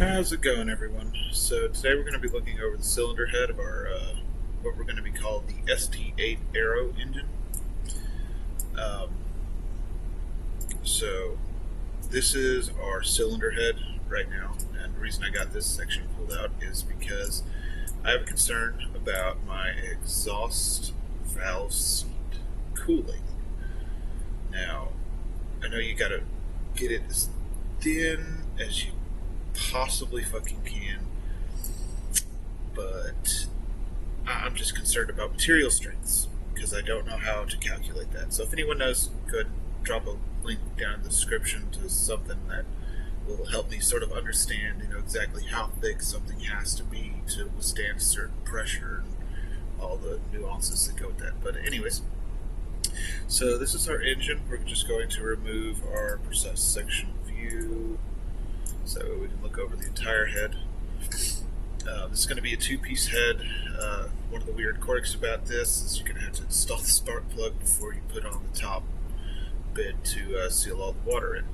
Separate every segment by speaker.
Speaker 1: How's it going, everyone? So today we're going to be looking over the cylinder head of our what we're going to be called the ST-8 Aero engine. Um, so this is our cylinder head right now, and the reason I got this section pulled out is because I have a concern about my exhaust valve seat cooling. Now, I know you got to get it as thin as you possibly fucking can, but I'm just concerned about material strengths because I don't know how to calculate that. So if anyone knows, go ahead and drop a link down in the description to something that will help me sort of understand, exactly how thick something has to be to withstand a certain pressure and all the nuances that go with that. But anyways, so this is our engine. We're just going to remove our precise section view so we can look over the entire head. This is going to be a two-piece head. One of the weird quirks about this is you're going to have to install the spark plug before you put on the top bit to seal all the water in.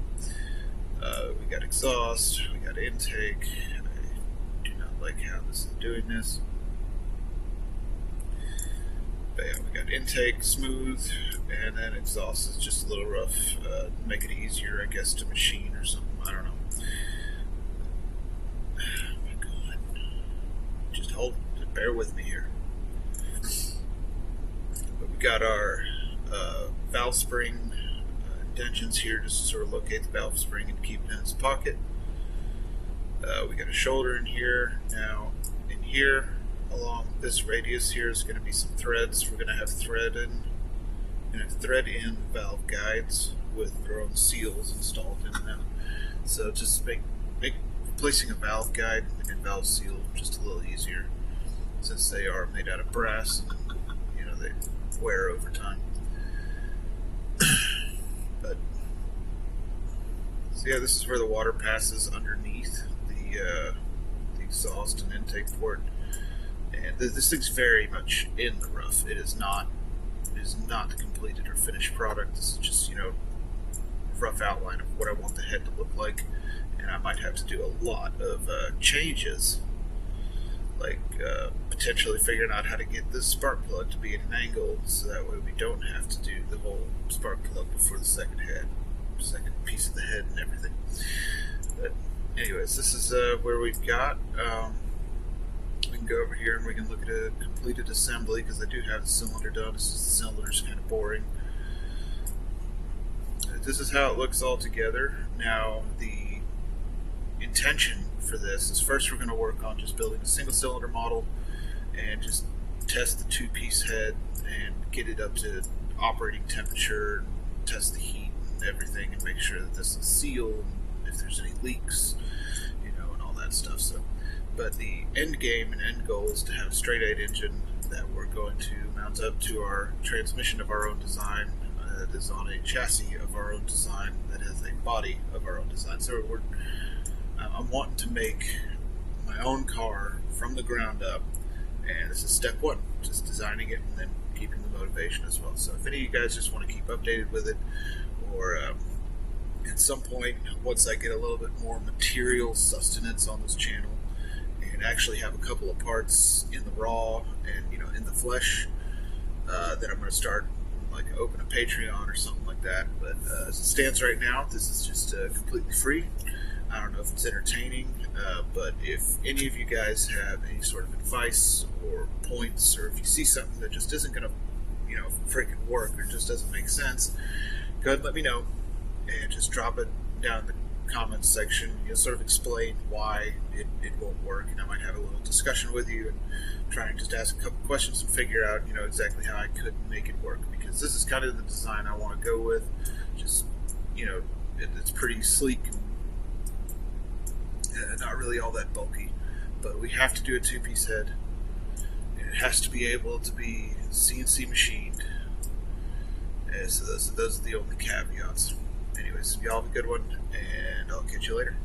Speaker 1: We got exhaust, we got intake. I do not like how this is doing this. But yeah, we got intake, smooth, and then exhaust is just a little rough. Make it easier, I guess, to machine or something. I don't know. Bear with me here. But we got our valve spring indentions here just to sort of locate the valve spring and keep it in its pocket. We got a shoulder in here. Now, in here, along this radius here is going to be some threads. We're going to have thread in valve guides with their own seals installed in them. So just make placing a valve guide and valve seal just a little easier, since they are made out of brass and they wear over time. But so yeah, this is where the water passes underneath the exhaust and intake port, and this thing's very much in the rough. It is not the completed or finished product. This is just rough outline of what I want the head to look like, and I might have to do a lot of changes, like potentially figuring out how to get this spark plug to be at an angle so that way we don't have to do the whole spark plug before the second piece of the head and everything. But anyways, this is where we've got. We can go over here and we can look at a completed assembly because I do have the cylinder done. The cylinder's kind of boring. This is how it looks all together. Now, the intention for this is first we're going to work on just building a single cylinder model and just test the two-piece head and get it up to operating temperature, test the heat and everything, and make sure that this is sealed, if there's any leaks, and all that stuff. So, but the end game and end goal is to have a straight 8 engine that we're going to mount up to our transmission of our own design. That is on a chassis of our own design that has a body of our own design. So I'm wanting to make my own car from the ground up, and this is step one, just designing it and then keeping the motivation as well. So if any of you guys just want to keep updated with it, or at some point, once I get a little bit more material sustenance on this channel and actually have a couple of parts in the raw and in the flesh, then I'm going to start open a Patreon or something like that. But as it stands right now, this is just completely free. I don't know if it's entertaining, but if any of you guys have any sort of advice or points, or if you see something that just isn't going to, freaking work or just doesn't make sense, go ahead and let me know, and just drop it down in the comments section. Sort of explain why it won't work, and I might have a little discussion with you and try and just ask a couple questions and figure out, exactly how I could make it work, because this is kind of the design I want to go with. Just, it's pretty sleek and not really all that bulky, but we have to do a two-piece head. It has to be able to be CNC machined. So those are the only caveats. Anyways, y'all have a good one, and I'll catch you later.